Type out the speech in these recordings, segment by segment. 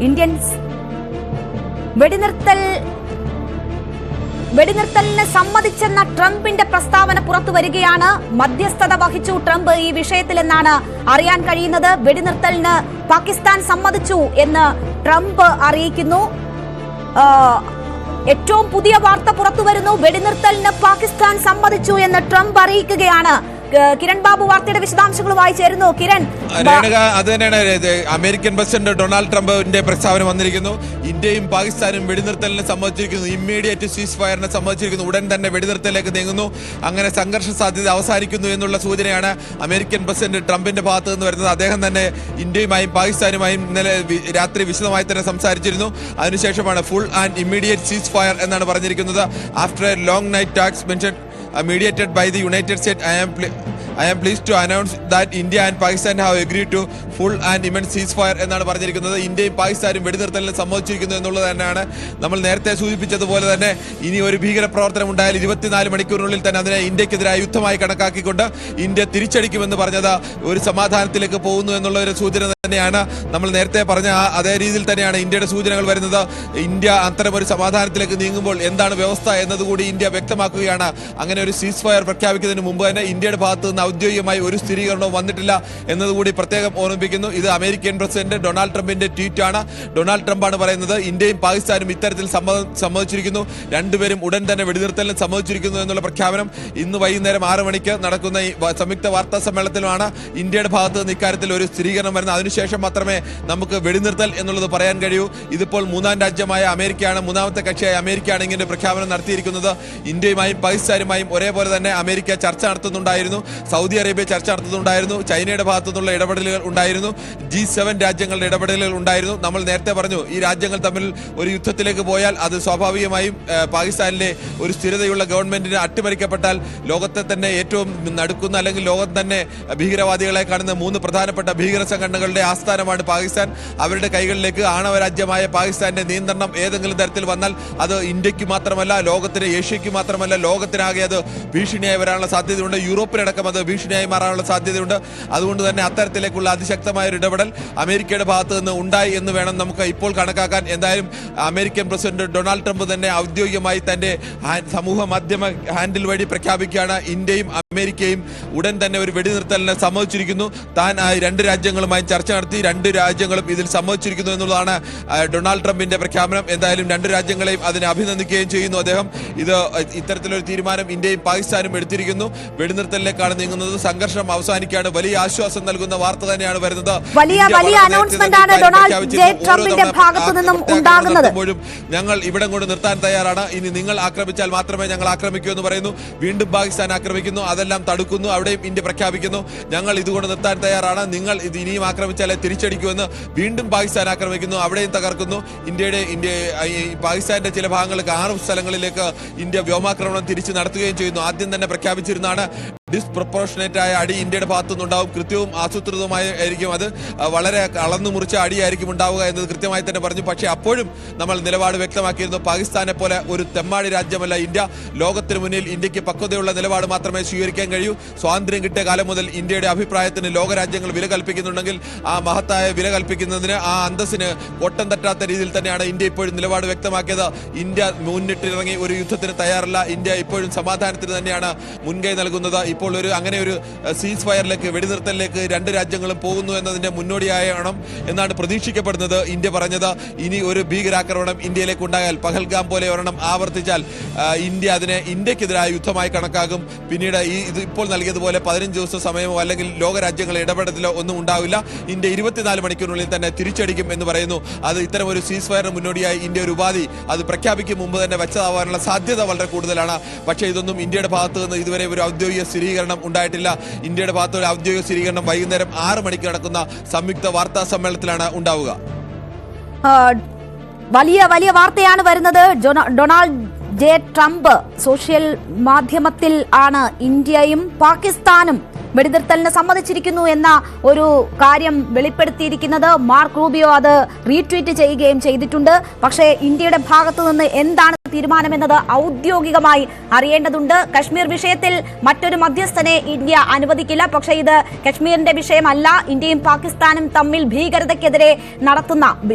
Indian വെടിനിർത്തലിന് സമ്മതിച്ചെന്ന ട്രംപിന്റെ പ്രസ്താവന പുറത്തു വരികയാണ്. മധ്യസ്ഥത വഹിച്ചു ട്രംപ് ഈ വിഷയത്തിലെന്നാണ് അറിയാൻ കഴിയുന്നത്. വെടിനിർത്തലിന് പാകിസ്ഥാൻ സമ്മതിച്ചു എന്ന് ട്രംപ് അറിയിക്കുന്നു. ഏറ്റവും പുതിയ വാർത്ത പുറത്തു വരുന്നു. വെടിനിർത്തലിന് പാകിസ്ഥാൻ സമ്മതിച്ചു എന്ന് ട്രംപ് അറിയിക്കുകയാണ്. കിരൺ ബാബു വാർത്തയുടെ വിശദാംശങ്ങളുമായി ചേരുന്നു. കിരൺ, അത് തന്നെയാണ് അമേരിക്കൻ പ്രസിഡന്റ് ഡൊണാൾഡ് ട്രംപിന്റെ പ്രസ്താവന വന്നിരിക്കുന്നു. ഇന്ത്യയും പാകിസ്ഥാനും വെടിനിർത്തലിനെ സമ്മതിച്ചിരിക്കുന്നു. ഇമ്മീഡിയറ്റ് സീസ് ഫയറിനെ സമ്മതിച്ചിരിക്കുന്നു. ഉടൻ തന്നെ വെടിനിർത്തലിലേക്ക് നീങ്ങുന്നു. അങ്ങനെ സംഘർഷ സാധ്യത അവസാനിക്കുന്നു എന്നുള്ള സൂചനയാണ് അമേരിക്കൻ പ്രസിഡന്റ് ട്രംപിന്റെ ഭാഗത്ത് നിന്ന് വരുന്നത്. അദ്ദേഹം തന്നെ ഇന്ത്യയുമായും പാകിസ്ഥാനുമായും ഇന്നലെ രാത്രി വിശദമായി തന്നെ സംസാരിച്ചിരുന്നു. അതിനുശേഷമാണ് ഫുൾ ആൻഡ് ഇമ്മീഡിയറ്റ് സീസ് ഫയർ എന്നാണ് പറഞ്ഞിരിക്കുന്നത്. After A long night tax mention mediated by the United States, I am pleased to announce that India and Pakistan have agreed to full and immense ceasefire എന്നാണ് പറഞ്ഞിരിക്കുന്നത്. ഇന്ത്യയും പാകിസ്ഥാനും വെടിനിർത്തലിന് സമ്മതിച്ചിരിക്കുന്നു എന്നുള്ളത് തന്നെയാണ്. നമ്മൾ നേരത്തെ സൂചിപ്പിച്ചതുപോലെ തന്നെ ഇനി ഒരു ഭീകരപ്രവർത്തനം ഉണ്ടായാൽ 24 മണിക്കൂറിനുള്ളിൽ തന്നെ അതിനെ ഇന്ത്യക്കെതിരായ യുദ്ധമായി കണക്കാക്കിക്കൊണ്ട് ഇന്ത്യ തിരിച്ചടിക്കുമെന്ന് പറഞ്ഞത് ഒരു സമാധാനത്തിലേക്ക് പോകുന്നു എന്നുള്ള ഒരു സൂചന തന്നെയാണ്. നമ്മൾ നേരത്തെ പറഞ്ഞ അതേ രീതിയിൽ തന്നെയാണ് ഇന്ത്യയുടെ സൂചനകൾ വരുന്നത്. ഇന്ത്യ അത്തരം ഒരു സമാധാനത്തിലേക്ക് നീങ്ങുമ്പോൾ എന്താണ് വ്യവസ്ഥ എന്നതുകൂടി ഇന്ത്യ വ്യക്തമാക്കുകയാണ്. അങ്ങനെ ഒരു സീസ് ഫയർ പ്രഖ്യാപിക്കുന്നതിന് മുമ്പ് തന്നെ ഇന്ത്യയുടെ ഭാഗത്ത് നിന്ന് ഔദ്യോഗികമായി ഒരു സ്ഥിരീകരണവും വന്നിട്ടില്ല എന്നതുകൂടി പ്രത്യേകം ഓർമ്മിപ്പിക്കുന്നു. ഇത് അമേരിക്കൻ പ്രസിഡന്റ് ഡൊണാൾഡ് ട്രംപിന്റെ ട്വീറ്റ് ആണ്. ഡൊണാൾഡ് ട്രംപാണ് പറയുന്നത് ഇന്ത്യയും പാകിസ്ഥാനും ഇത്തരത്തിൽ സമ്മതിച്ചിരിക്കുന്നു, രണ്ടുപേരും ഉടൻ തന്നെ വെടിനിർത്തലിന് സമ്മതിച്ചിരിക്കുന്നു എന്നുള്ള പ്രഖ്യാപനം ഇന്ന് വൈകുന്നേരം 6 മണിക്ക് നടക്കുന്ന ഈ സംയുക്ത വാർത്താ സമ്മേളനത്തിലുമാണ് ഇന്ത്യയുടെ ഭാഗത്ത് നിന്ന് ഇക്കാര്യത്തിൽ ഒരു സ്ഥിരീകരണം വരുന്നത്. അതിനുശേഷം മാത്രമേ നമുക്ക് വെടിനിർത്തൽ എന്നുള്ളത് പറയാൻ കഴിയൂ. ഇതിപ്പോൾ മൂന്നാം രാജ്യമായ അമേരിക്കയാണ്, മൂന്നാമത്തെ കക്ഷിയായ അമേരിക്കയാണ് ഇങ്ങനെ പ്രഖ്യാപനം നടത്തിയിരിക്കുന്നത്. ഇന്ത്യയുമായും പാകിസ്ഥാനുമായും ഒരേപോലെ തന്നെ അമേരിക്ക ചർച്ച നടത്തുന്നുണ്ടായിരുന്നു. സൗദി അറേബ്യ ചർച്ച നടത്തുന്നുണ്ടായിരുന്നു. ചൈനയുടെ ഭാഗത്തു നിന്നുള്ള ഇടപെടലുകൾ ഉണ്ടായിരുന്നു. G7 രാജ്യങ്ങളുടെ ഇടപെടലുകൾ ഉണ്ടായിരുന്നു. നമ്മൾ നേരത്തെ പറഞ്ഞു ഈ രാജ്യങ്ങൾ തമ്മിൽ ഒരു യുദ്ധത്തിലേക്ക് പോയാൽ അത് സ്വാഭാവികമായും പാകിസ്ഥാനിലെ ഒരു സ്ഥിരതയുള്ള ഗവൺമെന്റിന് അട്ടിമറിക്കപ്പെട്ടാൽ ലോകത്തെ തന്നെ ഏറ്റവും നടുക്കുന്ന അല്ലെങ്കിൽ ലോകം തന്നെ ഭീകരവാദികളെ കാണുന്ന 3 പ്രധാനപ്പെട്ട ഭീകര സംഘടനകളുടെ ആസ്ഥാനമാണ് പാകിസ്ഥാൻ. അവരുടെ കൈകളിലേക്ക് ആണവ രാജ്യമായ പാകിസ്ഥാന്റെ നിയന്ത്രണം ഏതെങ്കിലും തരത്തിൽ വന്നാൽ അത് ഇന്ത്യക്ക് മാത്രമല്ല, ലോകത്തിന്, ഏഷ്യയ്ക്ക് മാത്രമല്ല, ലോകത്തിനാകെ അത് ഭീഷണിയായി വരാനുള്ള സാധ്യതയുണ്ട്. യൂറോപ്പിനടക്കം അത് ഭീഷണിയായി മാറാനുള്ള സാധ്യതയുണ്ട്. അതുകൊണ്ട് തന്നെ അത്തരത്തിലേക്കുള്ള അതിശക്തമായ ഒരു ഇടപെടൽ അമേരിക്കയുടെ ഭാഗത്ത് നിന്ന് ഉണ്ടായി എന്ന് വേണം നമുക്ക് ഇപ്പോൾ കണക്കാക്കാൻ. എന്തായാലും അമേരിക്കൻ പ്രസിഡന്റ് ഡൊണാൾഡ് ട്രംപ് തന്നെ ഔദ്യോഗികമായി തന്റെ സമൂഹ മാധ്യമ ഹാൻഡിൽ വഴി പ്രഖ്യാപിക്കുകയാണ് ഇന്ത്യയും അമേരിക്കയും ഉടൻ തന്നെ ഒരു വെടിനിർത്തലിനെ സമ്മതിച്ചിരിക്കുന്നു. താൻ രണ്ട് രാജ്യങ്ങളുമായി ചർച്ച നടത്തി 2 രാജ്യങ്ങളും ഇതിൽ സമ്മതിച്ചിരിക്കുന്നു എന്നുള്ളതാണ് ഡൊണാൾഡ് ട്രംപിന്റെ പ്രഖ്യാപനം. എന്തായാലും 2 രാജ്യങ്ങളെയും അതിനെ അഭിനന്ദിക്കുകയും ചെയ്യുന്നു അദ്ദേഹം. ഇത് ഇത്തരത്തിലൊരു തീരുമാനം ഇന്ത്യയും പാകിസ്ഥാനും എടുത്തിരിക്കുന്നു. വെടിനിർത്തലിലേക്കാണ് നീങ്ങുന്നത്. സംഘർഷം അവസാനിക്കാണ്. വലിയ ആശ്വാസം നൽകുന്ന വാർത്ത തന്നെയാണ് വരുന്നത്. വലിയ അനൗൺസ്മെന്റ് ആണ് ഡൊണാൾഡ് ജെ ട്രംപിന്റെ ഭാഗത്തു നിന്നും ഉണ്ടാകുന്നത്. ഞങ്ങൾ ഇവിടെ കൊണ്ട് നിർത്താൻ തയ്യാറാണ്. ഇനി നിങ്ങൾ ആക്രമിച്ചാൽ മാത്രമേ ഞങ്ങൾ ആക്രമിക്കൂ എന്ന് പറയുന്നു. വീണ്ടും പാകിസ്ഥാൻ ആക്രമിക്കുന്നു. അതെല്ലാം തടുക്കുന്നു. അവിടെയും ഇന്ത്യ പ്രഖ്യാപിക്കുന്നു ഞങ്ങൾ ഇതുകൊണ്ട് നിർത്താൻ തയ്യാറാണ്, നിങ്ങൾ ഇത് ഇനിയും ആക്രമിച്ചാലേ തിരിച്ചടിക്കുമെന്ന്. വീണ്ടും പാകിസ്ഥാൻ ആക്രമിക്കുന്നു. അവിടെയും തകർക്കുന്നു. പാകിസ്ഥാന്റെ ചില ഭാഗങ്ങൾക്ക് 6 സ്ഥലങ്ങളിലേക്ക് ഇന്ത്യ വ്യോമാക്രമണം തിരിച്ചു നടത്തുകയും ചെയ്യുന്നു. ആദ്യം തന്നെ പ്രഖ്യാപിച്ചിരുന്നതാണ് ഡിസ്പ്രപ്പോർഷനേറ്റ് ആയ അടി ഇന്ത്യയുടെ ഭാഗത്തുനിന്നുണ്ടാവും. കൃത്യവും ആസൂത്രിതമായിരിക്കും. അത് വളരെ അളന്നു മുറിച്ച അടിയായിരിക്കും ഉണ്ടാവുക എന്നത് കൃത്യമായി തന്നെ പറഞ്ഞു. പക്ഷേ അപ്പോഴും നമ്മൾ നിലപാട് വ്യക്തമാക്കിയിരുന്നു. പാകിസ്ഥാനെ പോലെ ഒരു തെമ്മാടി രാജ്യമല്ല ഇന്ത്യ. ലോകത്തിന് മുന്നിൽ ഇന്ത്യക്ക് പക്വതയുള്ള നിലപാട് മാത്രമേ സ്വീകരിക്കാൻ കഴിയൂ. സ്വാതന്ത്ര്യം കിട്ടിയ കാലം മുതൽ ഇന്ത്യയുടെ അഭിപ്രായത്തിന് ലോകരാജ്യങ്ങൾ വില കൽപ്പിക്കുന്നുണ്ടെങ്കിൽ ആ മഹത്തായ വില കൽപ്പിക്കുന്നതിന്, ആ അന്തസ്സിന് കോട്ടം തട്ടാത്ത രീതിയിൽ തന്നെയാണ് ഇന്ത്യ ഇപ്പോഴും നിലപാട് വ്യക്തമാക്കിയത്. ഇന്ത്യ മുന്നിട്ടിറങ്ങി ഒരു യുദ്ധത്തിന് തയ്യാറല്ല. ഇന്ത്യ ഇപ്പോഴും സമാധാനത്തിന് തന്നെയാണ് മുൻകൈ നൽകുന്നത്. ഇപ്പോൾ അങ്ങനെ ഒരു സീസ് ഫയറിലേക്ക്, വെടിനിർത്തലിലേക്ക് 2 രാജ്യങ്ങളും പോകുന്നു എന്നതിന്റെ മുന്നോടിയായാണ് എന്നാണ് പ്രതീക്ഷിക്കപ്പെടുന്നത്. ഇന്ത്യ പറഞ്ഞത് ഇനി ഒരു ഭീകരാക്രമണം ഇന്ത്യയിലേക്ക് ഉണ്ടായാൽ, പഹൽഗാം പോലെ ഒരെണ്ണം ആവർത്തിച്ചാൽ ഇന്ത്യ അതിനെ ഇന്ത്യക്കെതിരായ യുദ്ധമായി കണക്കാക്കും. പിന്നീട് ഇത് ഇപ്പോൾ നൽകിയതുപോലെ 15 ദിവസം സമയമോ അല്ലെങ്കിൽ ലോകരാജ്യങ്ങളെ ഇടപെടലോ ഒന്നും ഉണ്ടാവില്ല. ഇന്ത്യ 24 മണിക്കൂറിനുള്ളിൽ തന്നെ തിരിച്ചടിക്കും എന്ന് പറയുന്നു. അത് ഇത്തരം ഒരു സീസ് ഫയറിന് മുന്നോടിയായി ഇന്ത്യ ഒരു ഉപാധി അത് പ്രഖ്യാപിക്കും മുമ്പ് തന്നെ വെച്ചതാവാനുള്ള സാധ്യത വളരെ കൂടുതലാണ്. പക്ഷേ ഇതൊന്നും ഇന്ത്യയുടെ ഭാഗത്ത് നിന്ന് ഇതുവരെ ഒരു ഔദ്യോഗിക സ്ഥിരീകരണം ഉണ്ടായിട്ടില്ല. ഇന്ത്യയുടെ ഭാഗത്ത് ഒരു ഔദ്യോഗിക സ്ഥിരീകരണം വൈകുന്നേരം 6 മണിക്ക് നടക്കുന്ന സംയുക്ത വാർത്താ സമ്മേളനത്തിലാണ് ഉണ്ടാവുക. വലിയ വാർത്തയാണ് വരുന്നത്. ഡൊണാൾഡ് ജെ ട്രംപ് സോഷ്യൽ മാധ്യമത്തിൽ ആണ് ഇന്ത്യയും പാകിസ്ഥാനും വെടിനിർത്തലിന് സമ്മതിച്ചിരിക്കുന്നു എന്ന ഒരു കാര്യം വെളിപ്പെടുത്തിയിരിക്കുന്നത്. മാർക്ക് റൂബിയോ അത് റീട്വീറ്റ് ചെയ്യുകയും ചെയ്തിട്ടുണ്ട്. പക്ഷേ ഇന്ത്യയുടെ ഭാഗത്തു നിന്ന് എന്താണ് തീരുമാനമെന്നത് ഔദ്യോഗികമായി അറിയേണ്ടതുണ്ട്. കശ്മീർ വിഷയത്തിൽ മറ്റൊരു മധ്യസ്ഥനെ ഇന്ത്യ അനുവദിക്കില്ല. പക്ഷേ ഇത് കശ്മീരിന്റെ വിഷയമല്ല. ഇന്ത്യയും പാകിസ്ഥാനും തമ്മിൽ ഭീകരതയ്ക്കെതിരെ നടത്തുന്ന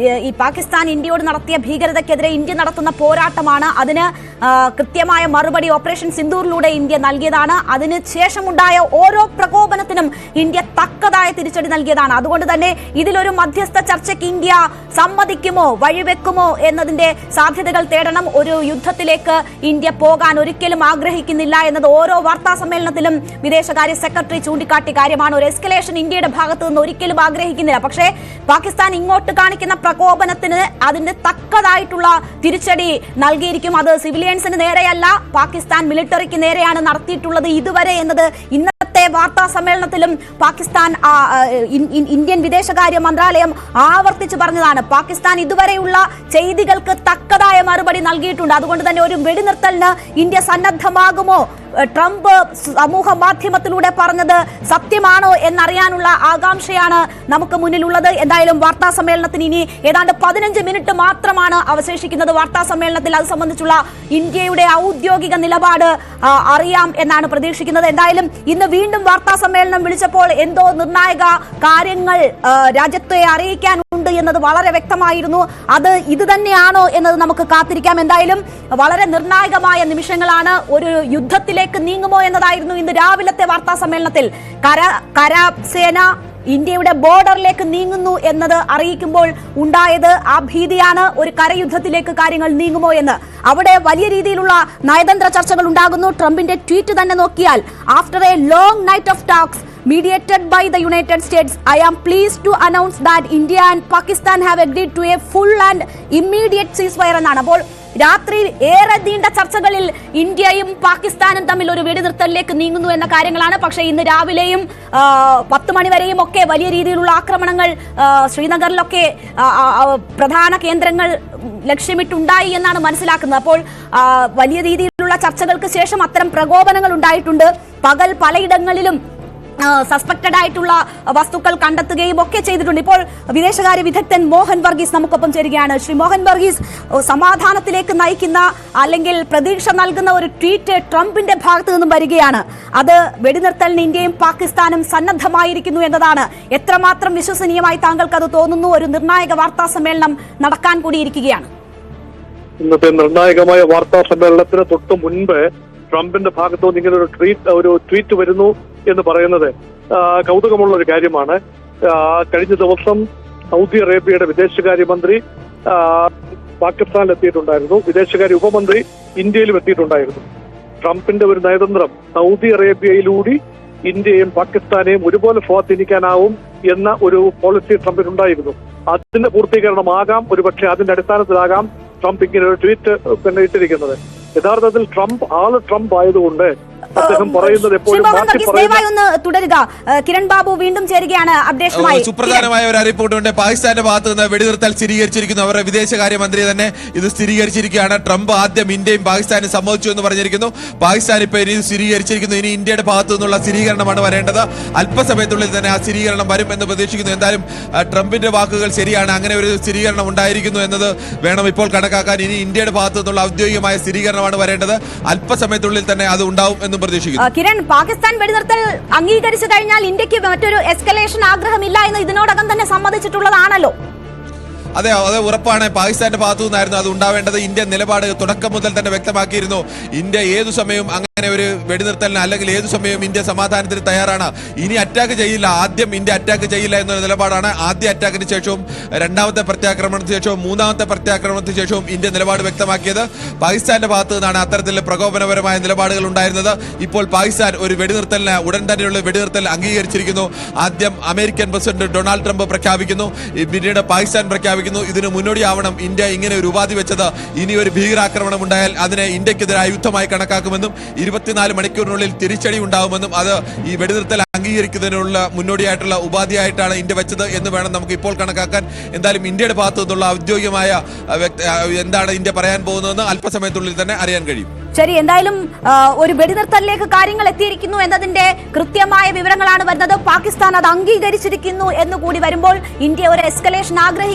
ഈ പാകിസ്ഥാൻ ഇന്ത്യയോട് നടത്തിയ ഭീകരതയ്ക്കെതിരെ ഇന്ത്യ നടത്തുന്ന പോരാട്ടമാണ്. അതിന് കൃത്യമായ മറുപടി ഓപ്പറേഷൻ സിന്ദൂറിലൂടെ ഇന്ത്യ നൽകിയതാണ്. അതിന് ശേഷമുണ്ടായ ഓരോ പ്രകോപനത്തിനും ഇന്ത്യ തക്കതായ തിരിച്ചടി നൽകിയതാണ്. അതുകൊണ്ട് തന്നെ ഇതിലൊരു മധ്യസ്ഥ ചർച്ചയ്ക്ക് ഇന്ത്യ സമ്മതിക്കുമോ വഴിവെക്കുമോ എന്നതിന്റെ സാധ്യതകൾ തേടണം. ഒരു യുദ്ധത്തിലേക്ക് ഇന്ത്യ പോകാൻ ഒരിക്കലും ആഗ്രഹിക്കുന്നില്ല എന്നത് ഓരോ വാർത്താ സമ്മേളനത്തിലും വിദേശകാര്യ സെക്രട്ടറി ചൂണ്ടിക്കാട്ടിയ കാര്യമാണ്. ഒരു എസ്കലേഷൻ ഇന്ത്യയുടെ ഭാഗത്തു നിന്ന് ഒരിക്കലും ആഗ്രഹിക്കുന്നില്ല. പക്ഷേ പാകിസ്ഥാൻ ഇങ്ങോട്ട് കാണിക്കുന്ന പ്രകോപനത്തിന് അതിന്റെ തക്കതായിട്ടുള്ള തിരിച്ചടി നൽകിയിരിക്കും. അത് സിവിലിയൻസിന് നേരെയല്ല, പാകിസ്ഥാൻ മിലിറ്ററിക്ക് നേരെയാണ് നടത്തിയിട്ടുള്ളത് ഇതുവരെ എന്നത് ഇന്നത്തെ വാർത്താ സമ്മേളനത്തിലും പാകിസ്ഥാൻ ഇന്ത്യൻ വിദേശകാര്യ മന്ത്രാലയം ആവർത്തിച്ചു പറഞ്ഞതാണ്. പാകിസ്ഥാൻ ഇതുവരെയുള്ള ചെയ്തികൾക്ക് തക്കതായ മറുപടി നൽകിയിട്ടുണ്ട്. അതുകൊണ്ട് തന്നെ ഒരു വെടിനിർത്തലിന് ഇന്ത്യ സന്നദ്ധമാകുമോ? ട്രംപ് സമൂഹ മാധ്യമത്തിലൂടെ പറഞ്ഞത് സത്യമാണോ എന്നറിയാനുള്ള ആകാംക്ഷയാണ് നമുക്ക് മുന്നിലുള്ളത്. എന്തായാലും വാർത്താ സമ്മേളനത്തിന് ഇനി ഏതാണ്ട് 15 മിനിറ്റ് മാത്രമാണ് അവശേഷിക്കുന്നത്. വാർത്താ സമ്മേളനത്തിൽ അത് സംബന്ധിച്ചുള്ള ഇന്ത്യയുടെ ഔദ്യോഗിക നിലപാട് അറിയാം എന്നാണ് പ്രതീക്ഷിക്കുന്നത്. എന്തായാലും ഇന്ന് വീണ്ടും വാർത്താ സമ്മേളനം വിളിച്ചപ്പോൾ എന്തോ നിർണായക കാര്യങ്ങൾ രാജ്യത്തെ അറിയിക്കാനുണ്ട് എന്നത് വളരെ വ്യക്തമായിരുന്നു. അത് ഇത് തന്നെയാണോ എന്നത് നമുക്ക് കാത്തിരിക്കാം. എന്തായാലും വളരെ നിർണായകമായ നിമിഷങ്ങളാണ്. ഒരു യുദ്ധത്തിലേക്ക് നീങ്ങുമോ എന്നതായിരുന്നു ഇന്ന് രാവിലത്തെ വാർത്താ സമ്മേളനത്തിൽ. കരസേന ഇന്ത്യയുടെ ബോർഡറിലേക്ക് നീങ്ങുന്നു എന്നത് അറിയിക്കുമ്പോൾ ഉണ്ടായത് ആ ഭീതിയാണ്. ഒരു കരയുദ്ധത്തിലേക്ക് കാര്യങ്ങൾ നീങ്ങുമോ എന്ന്. അവിടെ വലിയ രീതിയിലുള്ള നയതന്ത്ര ചർച്ചകൾ ഉണ്ടാകുന്നു. ട്രംപിന്റെ ട്വീറ്റ് തന്നെ നോക്കിയാൽ, after A long knight of talks mediated by the United States, I am pleased to announce that India and Pakistan have agreed to a full and immediate ceasefire എന്നാണ്. അപ്പോൾ രാത്രി ഏറെ നീണ്ട ചർച്ചകളിൽ ഇന്ത്യയും പാകിസ്ഥാനും തമ്മിൽ ഒരു വെടിനിർത്തലിലേക്ക് നീങ്ങുന്നു എന്ന കാര്യങ്ങളാണ്. പക്ഷേ ഇന്ന് രാവിലെയും 10 മണിവരെയും ഒക്കെ വലിയ രീതിയിലുള്ള ആക്രമണങ്ങൾ ശ്രീനഗറിലൊക്കെ പ്രധാന കേന്ദ്രങ്ങൾ ലക്ഷ്യമിട്ടുണ്ടായി എന്നാണ് മനസ്സിലാക്കുന്നത്. അപ്പോൾ വലിയ രീതിയിലുള്ള ചർച്ചകൾക്ക് ശേഷം അത്തരം പ്രകോപനങ്ങൾ ഉണ്ടായിട്ടുണ്ട്. പകൽ പലയിടങ്ങളിലും സസ്പെക്റ്റഡ് ആയിട്ടുള്ള വസ്തുക്കൾ കണ്ടെത്തുകയും ഒക്കെ ചെയ്തിട്ടുണ്ട്. ഇപ്പോൾ വിദേശകാര്യ വിദഗ്ധൻ മോഹൻ വർഗീസ് നമുക്കൊപ്പം ചേരുകയാണ്. ശ്രീ മോഹൻ വർഗീസ്, സമാധാനത്തിലേക്ക് നയിക്കുന്ന അല്ലെങ്കിൽ പ്രതീക്ഷ നൽകുന്ന ഒരു ട്വീറ്റ് ട്രംപിന്റെ ഭാഗത്തു നിന്നും വരികയാണ്. അത് വെടിനിർത്തലിന് ഇന്ത്യയും പാകിസ്ഥാനും സന്നദ്ധമായിരിക്കുന്നു എന്നതാണ്. എത്രമാത്രം വിശ്വസനീയമായി താങ്കൾക്ക് അത് തോന്നുന്നു? ഒരു നിർണായക വാർത്താ സമ്മേളനം നടക്കാൻ കൂടിയിരിക്കുകയാണ്. ഇന്നത്തെ നിർണായകമായ വാർത്താ സമ്മേളനത്തിന് തൊട്ട് മുൻപ് ട്രംപിന്റെ ഭാഗത്തുനിന്ന് ഇങ്ങനെ ഒരു ട്വീറ്റ് വരുന്നു എന്ന് പറയുന്നത് കൗതുകമുള്ള ഒരു കാര്യമാണ്. കഴിഞ്ഞ ദിവസം സൗദി അറേബ്യയുടെ വിദേശകാര്യമന്ത്രി പാകിസ്ഥാനിൽ എത്തിയിട്ടുണ്ടായിരുന്നു. വിദേശകാര്യ ഉപമന്ത്രി ഇന്ത്യയിലും എത്തിയിട്ടുണ്ടായിരുന്നു. ട്രംപിന്റെ ഒരു നയതന്ത്രം സൗദി അറേബ്യയിലൂടെ ഇന്ത്യയും പാകിസ്ഥാനെയും ഒരുപോലെ സ്വാധീനിക്കാനാവും എന്ന ഒരു പോളിസി ട്രംപിനുണ്ടായിരുന്നു. അതിന്റെ പൂർത്തീകരണമാകാം, ഒരുപക്ഷെ അതിന്റെ അടിസ്ഥാനത്തിലാകാം ട്രംപ് ഇങ്ങനെ ഒരു ട്വീറ്റ് പിന്നെ ഇട്ടിരിക്കുന്നത്. യഥാർത്ഥത്തിൽ ട്രംപ് ആയതുകൊണ്ട് അദ്ദേഹം പറയുന്നത് എപ്പോഴും തുടരുക. കിരൺ ബാബു വീണ്ടും ചേരുകയാണ് അപ്ഡേഷനുമായി. സുപ്രധാനമായ ഒരു റിപ്പോർട്ടുണ്ട്. പാകിസ്ഥാന്റെ ഭാഗത്ത് നിന്ന് വെടിനിർത്തൽ സ്ഥിരീകരിച്ചിരിക്കുന്നു. അവരുടെ വിദേശകാര്യമന്ത്രി തന്നെ ഇത് സ്ഥിരീകരിച്ചിരിക്കുകയാണ്. ട്രംപ് ആദ്യം ഇന്ത്യയും പാകിസ്ഥാനും സമ്മതിച്ചു എന്ന് പറഞ്ഞിരിക്കുന്നു. പാകിസ്ഥാൻ ഇപ്പൊ ഇനി സ്ഥിരീകരിച്ചിരിക്കുന്നു. ഇനി ഇന്ത്യയുടെ ഭാഗത്തു നിന്നുള്ള സ്ഥിരീകരണമാണ് വരേണ്ടത്. അല്പസമയത്തുള്ളിൽ തന്നെ ആ സ്ഥിരീകരണം വരും എന്ന് പ്രതീക്ഷിക്കുന്നു. എന്തായാലും ട്രംപിന്റെ വാക്കുകൾ ശരിയാണ്. അങ്ങനെ ഒരു സ്ഥിരീകരണം ഉണ്ടായിരിക്കുന്നു എന്നത് വേണം ഇപ്പോൾ കണക്കാക്കാൻ. ഇനി ഇന്ത്യയുടെ ഭാഗത്തു നിന്നുള്ള ഔദ്യോഗികമായ സ്ഥിരീകരണമാണ് വരേണ്ടത്. അല്പസമയത്തുള്ളിൽ തന്നെ അത് ഉണ്ടാവും എന്നും പ്രതീക്ഷിക്കുന്നു. കിരൺ, പാകിസ്ഥാൻ വെടിനിർത്തൽ അംഗീകരിച്ചു കഴിഞ്ഞാൽ ഇന്ത്യക്ക് മറ്റൊരു എസ്കലേഷൻ ആഗ്രഹമില്ല എന്ന് ഇതിനോടകം തന്നെ സമ്മതിച്ചിട്ടുള്ളതാണല്ലോ. അതെ, അത് ഉറപ്പാണ്. പാകിസ്ഥാന്റെ ഭാഗത്തു നിന്നായിരുന്നു അത് ഉണ്ടാവേണ്ടത്. ഇന്ത്യ നിലപാട് തുടക്കം മുതൽ തന്നെ വ്യക്തമാക്കിയിരുന്നു. ഇന്ത്യ ഏതു സമയവും അങ്ങനെ ഒരു വെടിനിർത്തലിന് അല്ലെങ്കിൽ ഏതു സമയവും ഇന്ത്യ സമാധാനത്തിന് തയ്യാറാണ്. ഇനി അറ്റാക്ക് ചെയ്യില്ല, ആദ്യം ഇന്ത്യ അറ്റാക്ക് ചെയ്യില്ല എന്നൊരു നിലപാടാണ്. ആദ്യ അറ്റാക്കിന് ശേഷവും രണ്ടാമത്തെ പ്രത്യാക്രമണത്തിന് ശേഷവും മൂന്നാമത്തെ പ്രത്യാക്രമണത്തിന് ശേഷവും ഇന്ത്യ നിലപാട് വ്യക്തമാക്കിയത്. പാകിസ്ഥാന്റെ ഭാഗത്തു നിന്നാണ് അത്തരത്തിലുള്ള പ്രകോപനപരമായ നിലപാടുകൾ ഉണ്ടായിരുന്നത്. ഇപ്പോൾ പാകിസ്ഥാൻ ഒരു വെടിനിർത്തലിന് ഉടൻ തന്നെയുള്ള വെടിനിർത്തൽ അംഗീകരിച്ചിരിക്കുന്നു. ആദ്യം അമേരിക്കൻ പ്രസിഡന്റ് ഡൊണാൾഡ് ട്രംപ് പ്രഖ്യാപിക്കുന്നു, പിന്നീട് പാകിസ്ഥാൻ പ്രഖ്യാപിക്കുന്നു. ഇതിനു മുന്നോടിയാവണം ഇന്ത്യ ഇങ്ങനെ ഒരു ഉപാധി വെച്ചത്. ഇനി ഒരു ഭീകരാക്രമണം ഉണ്ടായാൽ അതിനെ ഇന്ത്യക്കെതിരായ യുദ്ധമായി കണക്കാക്കുമെന്നും 24 മണിക്കൂറിനുള്ളിൽ തിരിച്ചടി ഉണ്ടാവുമെന്നും അത് ഈ വെടിനിർത്തൽ അംഗീകരിക്കുന്നതിനുള്ള മുന്നോടിയായിട്ടുള്ള ഉപാധിയായിട്ടാണ് ഇന്ത്യ വെച്ചത് എന്ന് വേണം നമുക്ക് ഇപ്പോൾ കണക്കാക്കാൻ. എന്തായാലും ഇന്ത്യയുടെ ഭാഗത്തു നിന്നുള്ള ഔദ്യോഗികമായ എന്താണ് ഇന്ത്യ പറയാൻ പോകുന്നതെന്ന് അല്പസമയത്തുള്ളിൽ തന്നെ അറിയാൻ കഴിയും. ശരി, എന്തായാലും ഒരു വെടിനിർത്തലിലേക്ക് കാര്യങ്ങൾ എത്തിയിരിക്കുന്നു എന്നതിന്റെ കൃത്യമായ വിവരങ്ങളാണ് വരുന്നത്. പാകിസ്ഥാൻ അത് അംഗീകരിച്ചിരിക്കുന്നു എന്നുകൂടി വരുമ്പോൾ ഇന്ത്യ ഒരു എസ്കലേഷൻ ആഗ്രഹിക്കുന്നു